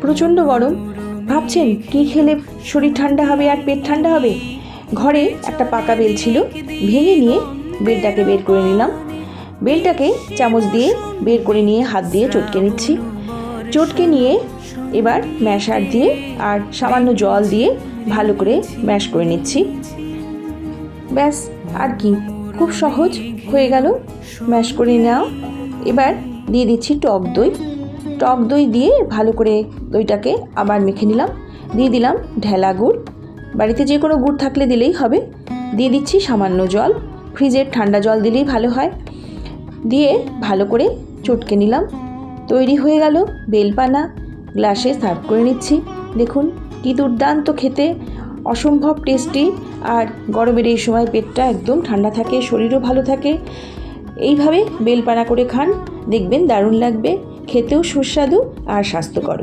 প্রচণ্ড গরম, ভাবছেন কী খেলে শরীর ঠান্ডা হবে আর পেট ঠান্ডা হবে। ঘরে একটা পাকা বেল ছিল, ভেঙে নিয়ে বেলটাকে বের করে নিলাম। বেলটাকে চামচ দিয়ে বের করে নিয়ে হাত দিয়ে চটকে নিচ্ছি। চটকে নিয়ে এবার ম্যাশার দিয়ে আর সামান্য জল দিয়ে ভালো করে ম্যাশ করে নিচ্ছি। ব্যাস, আর কি, খুব সহজ হয়ে গেল ম্যাশ করে নেওয়া। এবার দিয়ে দিচ্ছি টক দই। টক দই দিয়ে ভালো করে দইটাকে আবার মেখে নিলাম। দিয়ে দিলাম ঢেলা গুড়, বাড়িতে যে কোনো গুড় থাকলে দিলেই হবে। দিয়ে দিচ্ছি সামান্য জল, ফ্রিজের ঠান্ডা জল দিলেই ভালো হয়। দিয়ে ভালো করে চটকে নিলাম। তৈরি হয়ে গেল বেলপানা। গ্লাসে সার্ভ করে নিচ্ছি। দেখুন কি দুর্দান্ত খেতে, অসম্ভব টেস্টি। আর গরমের এই সময় পেটটা একদম ঠান্ডা থাকে, শরীরও ভালো থাকে। এইভাবে বেলপানা করে খান, দেখবেন দারুণ লাগবে, খেতেও সুস্বাদু আর স্বাস্থ্যকর।